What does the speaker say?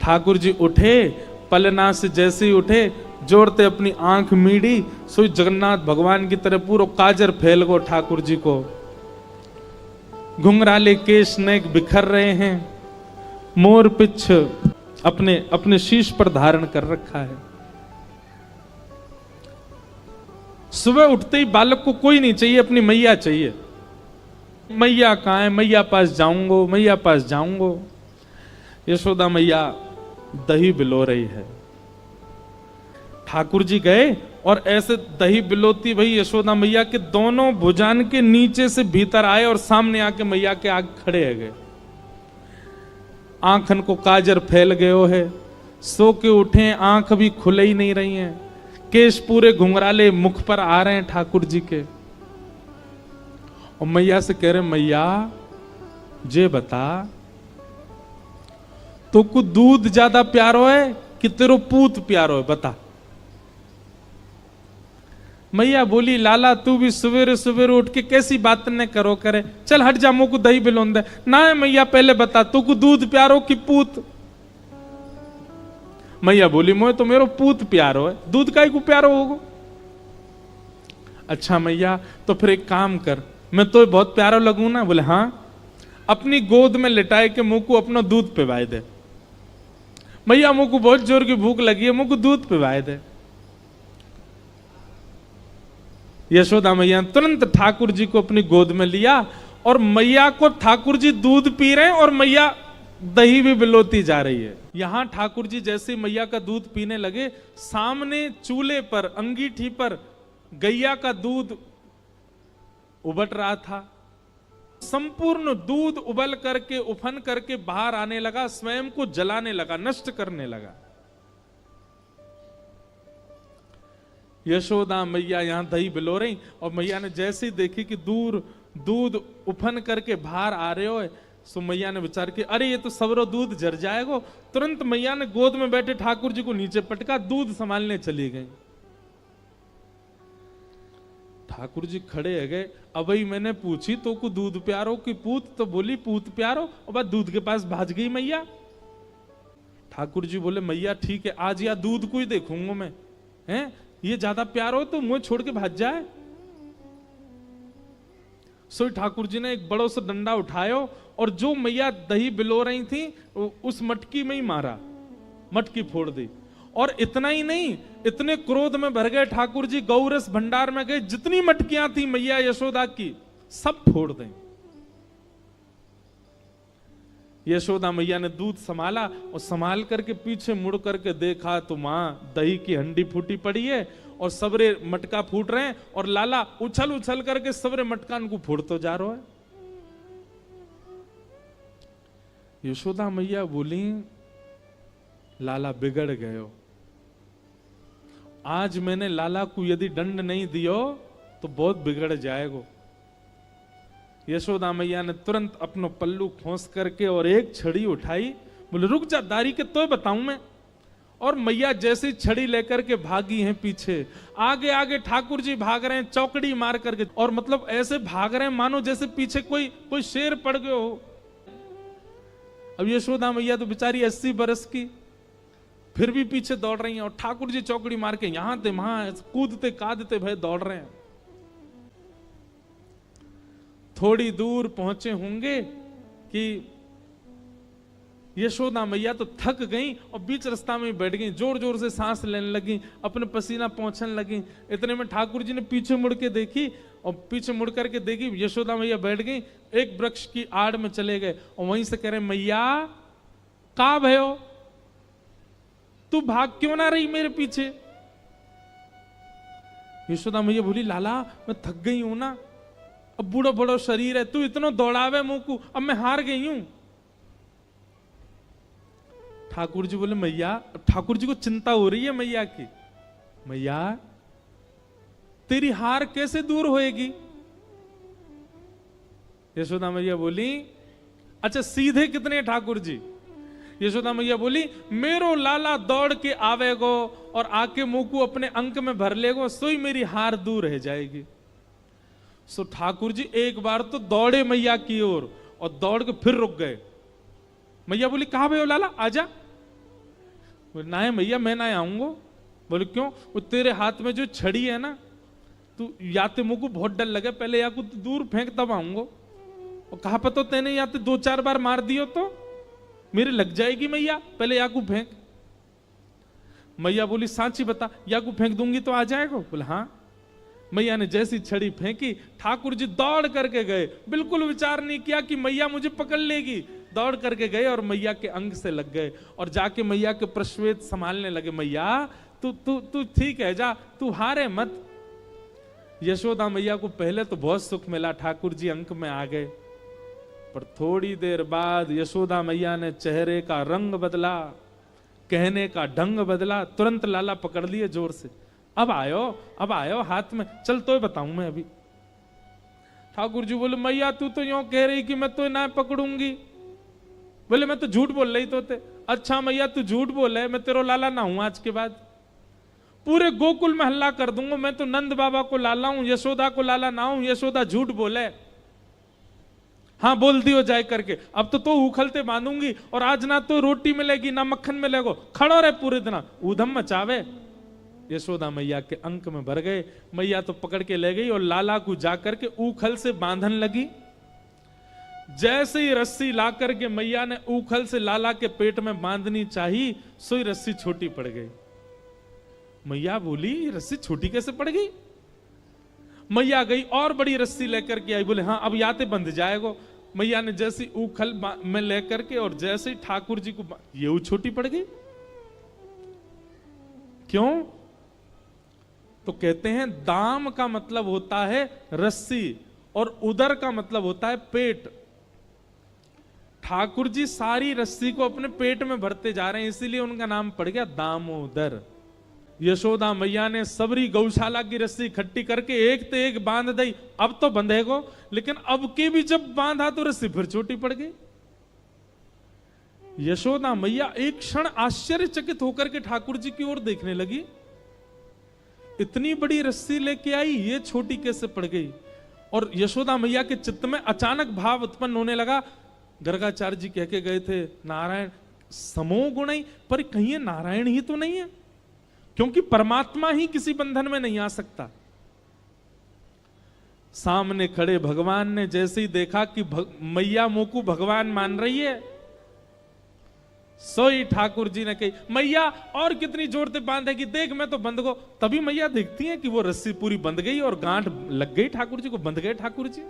ठाकुर जी उठे, पलना से जैसे ही उठे, जोड़ते अपनी आंख मीड़ी, सोई जगन्नाथ भगवान की तरह पूरा काजर फैल गो ठाकुर जी को। घुंघराले केश नेक बिखर रहे हैं, मोर पिछ अपने अपने शीश पर धारण कर रखा है। सुबह उठते ही बालक को कोई नहीं चाहिए, अपनी मैया चाहिए। मैया कहाँ है, मैया पास जाऊंगो, मैया पास जाऊंगो। यशोदा मैया दही बिलो रही है। ठाकुर जी गए और ऐसे दही बिलोती भाई यशोदा मैया के दोनों भुजान के नीचे से भीतर आए और सामने आके मैया के आगे खड़े है गए। आंखन को काजर फैल गयो है, सो के उठे, आंख भी खुले ही नहीं रही हैं, केश पूरे घुंघराले मुख पर आ रहे हैं ठाकुर जी के। और मैया से कह रहे, मैया जे बता, तो को दूध ज्यादा प्यारो है कि तेरो पूत प्यारो है, बता। मैया बोली, लाला तू भी सवेरे सवेरे उठ के कैसी बात न करो करे, चल हट जा, मुझको दही बिलोन दे। ना है मैया, पहले बता तू को दूध प्यारो कि पूत। मैया बोली, मोए तो मेरो पूत प्यारो है, दूध काई को प्यारो होगो। अच्छा मैया, तो फिर एक काम कर, मैं तो बहुत प्यारा लगूं ना। बोले हाँ, अपनी गोद में लिटाए के मुंह को अपना दूध पिवाए दे। मैया मुंह को बहुत जोर की भूख लगी है, मुंह को दूध पिवाए दे। यशोदा मैया तुरंत ठाकुर जी को अपनी गोद में लिया और मैया को ठाकुर जी दूध पी रहे हैं और मैया दही भी बिलोती जा रही है। यहां ठाकुर जी जैसे मैया का दूध पीने लगे, सामने चूल्हे पर अंगीठी पर गैया का दूध उबल रहा था। संपूर्ण दूध उबल करके उफन करके बाहर आने लगा, स्वयं को जलाने लगा, नष्ट करने लगा। यशोदा मैया यहां दही बिलो रही और मैया ने जैसे ही देखी कि दूर दूध उफन करके बाहर आ रहे हो, सो मैया ने विचार किया, अरे ये तो सवरो दूध जर जाएगा। तुरंत मैया ने गोद में बैठे ठाकुर जी को नीचे पटका, दूध संभालने चली गई। ठाकुर जी खड़े है गए, अब ही मैंने पूछी तो को दूध प्यारो कि पूत, तो बोली पूत प्यारो, और बाद दूध के पास भाज गई मैया। ठाकुर जी बोले, मैया ठीक है, आज या दूध को ही देखूंगा मैं, हैं ये ज्यादा प्यार हो तो मुंह छोड़ के भाज जाए। सो ठाकुर जी ने एक बड़ो सा डंडा उठायो और जो मैया दही बिलो रही थी उस मटकी में ही मारा, मटकी फोड़ दी। और इतना ही नहीं, इतने क्रोध में भर गए ठाकुर जी, गौरस भंडार में गए, जितनी मटकियां थी मैया यशोदा की सब फोड़ दें। यशोदा मैया ने दूध संभाला और संभाल करके पीछे मुड़ करके देखा तो मां दही की हंडी फूटी पड़ी है और सबरे मटका फूट रहे हैं और लाला उछल उछल करके सबरे मटकान को फोड़ तो जा रहा है। यशोदा मैया बोली, लाला बिगड़ गयो, आज मैंने लाला को यदि दंड नहीं दियो तो बहुत बिगड़ जाएगा। यशोदा मैया ने तुरंत अपनो पल्लू खोस करके और एक छड़ी उठाई, बोले रुक जा दारी के तो बताऊं मैं। और मैया जैसी छड़ी लेकर के भागी हैं पीछे, आगे आगे ठाकुर जी भाग रहे हैं चौकड़ी मार करके, और मतलब ऐसे भाग रहे हैं मानो जैसे पीछे कोई शेर पड़ गयो हो। अब यशोदा मैया तो बेचारी 80 बरस की, फिर भी पीछे दौड़ रही हैं और ठाकुर जी चौकड़ी मार के यहां थे वहां कूदते कादते भय दौड़ रहे हैं। थोड़ी दूर पहुंचे होंगे कि यशोदा मैया तो थक गई और बीच रास्ता में बैठ गई, जोर जोर से सांस लेने लगी, अपने पसीना पहुंचने लगी। इतने में ठाकुर जी ने पीछे मुड़ के देखी और पीछे मुड़ करके देखी यशोदा मैया बैठ गई, एक वृक्ष की आड़ में चले गए और वहीं से कह रहे, मैया का भयो, तू भाग क्यों ना रही मेरे पीछे। यशोदा मैया बोली, लाला मैं थक गई हूं ना, अब बूढ़ो बड़ो शरीर है, तू इतना दौड़ावे मुंह को, अब मैं हार गई हूं। ठाकुर जी बोले, मैया, ठाकुर जी को चिंता हो रही है मैया की, मैया तेरी हार कैसे दूर होएगी। यशोदा मैया बोली, अच्छा सीधे कितने ठाकुर जी। यशोदा मैया बोली, मेरो लाला दौड़ के आवेगो और आके मुंह को अपने अंक में भर लेगो, सोई मेरी हार दूर रह जाएगी। सो ठाकुर जी एक बार तो दौड़े मैया की ओर और दौड़ के फिर रुक गए। मैया बोली, कहां भयो लाला, आजा। बोले ना है मैया, मैं ना आऊंगा। बोले क्यों? वो तेरे हाथ में जो छड़ी है ना, तू या तो मुझको बहुत डर लगे, पहले या को दूर फेंक तब आऊंगा। और कहा पता तेने या तो 2-4 बार मार दियो तो मेरे लग जाएगी मैया, पहले या को फेंक। मैया बोली सांची बता, या को फेंक दूंगी तो आ जाएगा? बोले हाँ। मैया ने जैसी छड़ी फेंकी, ठाकुर जी दौड़ करके गए, बिल्कुल विचार नहीं किया कि मैया मुझे पकड़ लेगी। दौड़ करके गए और मैया के अंग से लग गए और जाके मैया के प्रश्वेत संभालने लगे। मैया तू तू तू ठीक है, जा, तू हारे मत। यशोदा मैया को पहले तो बहुत सुख मिला, ठाकुर जी अंक में आ गए, पर थोड़ी देर बाद यशोदा मैया ने चेहरे का रंग बदला, कहने का ढंग बदला, तुरंत लाला पकड़ लिए जोर से। अब आयो हाथ में, चल तो बताऊं मैं अभी। ठाकुर जी बोले मैया तू तो यूं कह रही कि मैं तो ना पकड़ूंगी। बोले मैं तो झूठ बोल रही तो थे। अच्छा मैया तू झूठ बोल है, मैं तेरा लाला ना हूं आज के बाद, पूरे गोकुल में हल्ला कर दूंगा मैं तो नंद बाबा को लाला हूं, यशोदा को लाला ना हूं। यशोदा झूठ बोले, हाँ बोल दियो जाए करके। अब तो उखलते बांधूंगी और आज ना तो रोटी मिलेगी ना मक्खन मिलेगा, खड़ो रहे पूरे दिन, ऊधम मचावे। यशोदा मैया के अंक में भर गए। मैया तो पकड़ के ले गई और लाला को जाकर के ऊखल से बांधन लगी। जैसे ही रस्सी ला करके मैया ने ऊखल से लाला के पेट में बांधनी चाहिए, सोई रस्सी छोटी पड़ गई। मैया बोली रस्सी छोटी कैसे पड़ गई? मैया गई और बड़ी रस्सी लेकर के आई। बोले हाँ अब याते बंध जाएगा। मैया ने जैसी ऊखल में लेकर के और जैसे ही ठाकुर जी को ये छोटी पड़ गई। क्यों? तो कहते हैं दाम का मतलब होता है रस्सी और उदर का मतलब होता है पेट। ठाकुर जी सारी रस्सी को अपने पेट में भरते जा रहे हैं, इसीलिए उनका नाम पड़ गया दामोदर। यशोदा मैया ने सबरी गौशाला की रस्सी इकट्ठी करके एक तो एक बांध दी। अब तो बंधेगो, लेकिन अब के भी जब बांधा तो रस्सी फिर छोटी पड़ गई। यशोदा मैया एक क्षण आश्चर्यचकित होकर के ठाकुर जी की ओर देखने लगी। इतनी बड़ी रस्सी लेके आई, ये छोटी कैसे पड़ गई? और यशोदा मैया के चित्त में अचानक भाव उत्पन्न होने लगा। गर्गाचार्य जी कह के गए थे नारायण समो गुण, पर कहीं ये नारायण ही तो नहीं है, क्योंकि परमात्मा ही किसी बंधन में नहीं आ सकता। सामने खड़े भगवान ने जैसे ही देखा कि मैया मोकू भगवान मान रही है, सोई ठाकुर जी ने कही मैया और कितनी जोर से बांधेगी, देख मैं तो बंध गो। तभी मैया देखती है कि वो रस्सी पूरी बंध गई और गांठ लग गई ठाकुर जी को, बंध गए ठाकुर जी।